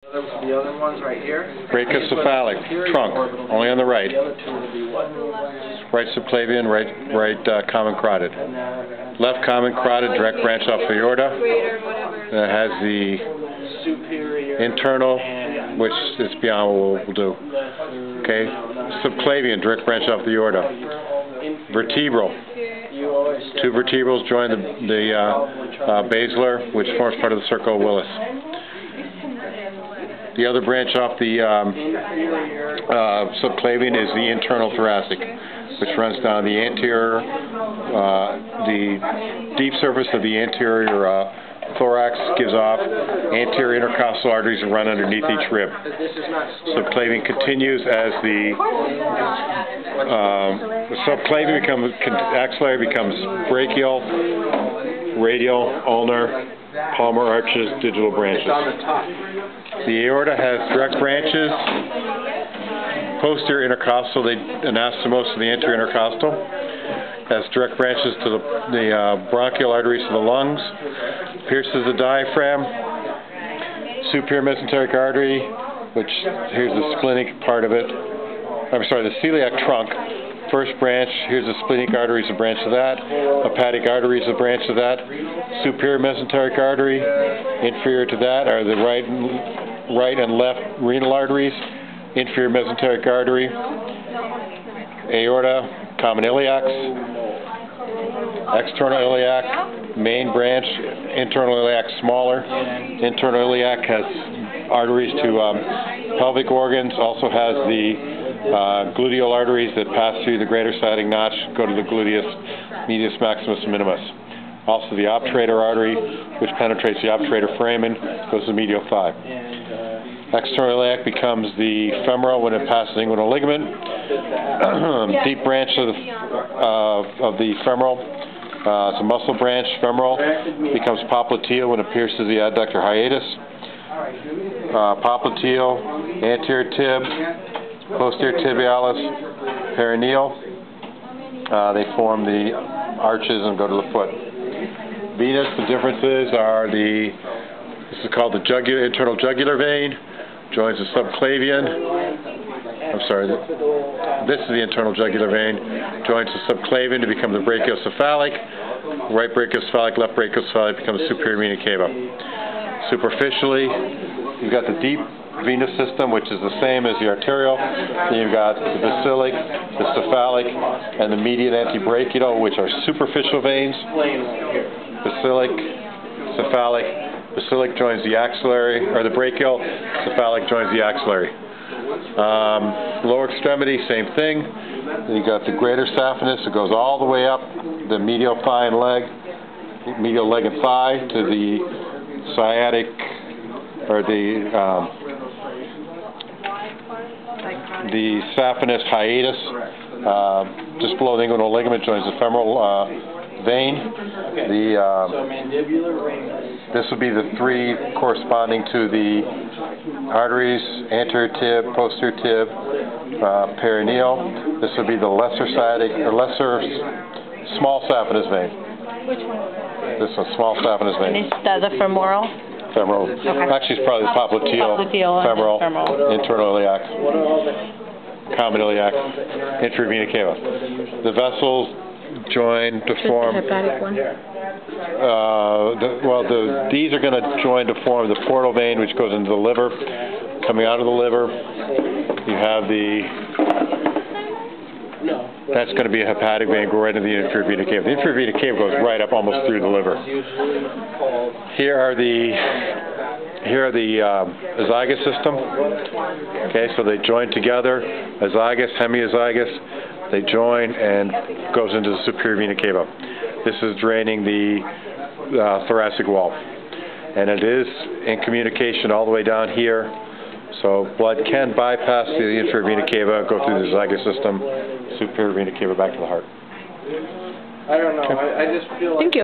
The other one's right here. Brachiocephalic, trunk, only on the right. The other two would be what? Right subclavian, right common carotid. Left common carotid, direct branch off the aorta. That has the Superior internal, which is beyond what we'll do. Okay, subclavian, direct branch off the aorta. Vertebral. Two vertebrals join the basilar, which forms part of the circle of Willis. The other branch off the subclavian is the internal thoracic, which runs down the anterior, the deep surface of the anterior thorax, gives off anterior intercostal arteries and run underneath each rib. Subclavian continues as the subclavian axillary becomes brachial, radial, ulnar, palmar arches, digital branches. The aorta has direct branches, posterior intercostal, the anastomosis of the anterior intercostal, has direct branches to the bronchial arteries of the lungs, pierces the diaphragm, superior mesenteric artery, which here's the splenic part of it, the celiac trunk. First branch, here's the splenic artery is a branch of that. Hepatic artery is a branch of that. Superior mesenteric artery. Inferior to that are the right and left renal arteries. Inferior mesenteric artery. Aorta, common iliacs. External iliac, main branch. Internal iliac smaller. Internal iliac has arteries to pelvic organs. Also has the gluteal arteries that pass through the greater sciatic notch, go to the gluteus medius maximus minimus. Also the obturator artery, which penetrates the obturator foramen, goes to the medial thigh. External iliac becomes the femoral when it passes the inguinal ligament. Deep branch of the femoral, it's a muscle branch, femoral, becomes popliteal when it pierces the adductor hiatus. Popliteal, anterior tib, posterior tibialis, perineal. They form the arches and go to the foot. Venous, the differences are this is called the internal jugular vein, joins the subclavian. This is the internal jugular vein, joins the subclavian to become the brachiocephalic. Right brachiocephalic, left brachiocephalic becomes superior vena cava. Superficially, you've got the deep venous system, which is the same as the arterial. Then you've got the basilic, the cephalic, and the median antebrachial, which are superficial veins. Basilic, cephalic. Basilic joins the axillary, or the brachial. Cephalic joins the axillary. Lower extremity, same thing. Then you've got the greater saphenous. It goes all the way up the medial thigh and leg, medial leg and thigh, to the sciatic, or the saphenous hiatus, just below the inguinal ligament, joins the femoral vein. This would be the three corresponding to the arteries: anterior tib, posterior tib, perineal. This would be the lesser sciatic, or small saphenous vein. Which one? This one, small saphenous vein. And is that the femoral? Femoral. Okay. Actually, it's probably the popliteal, femoral, internal iliac, common iliac, inferior vena cava. The vessels join to form. The hepatic one. These are going to join to form the portal vein, which goes into the liver. Coming out of the liver, you have that's going to be a hepatic vein, go right into the inferior vena cava. The inferior vena cava goes right up almost through the liver. Here are the azygous system. Okay, so they join together, azygous, hemiazygous. They join and goes into the superior vena cava. This is draining the thoracic wall, and it is in communication all the way down here. So blood can bypass the inferior vena cava, go through the zygous system, superior vena cava back to the heart. I don't know. I just feel like... Thank you.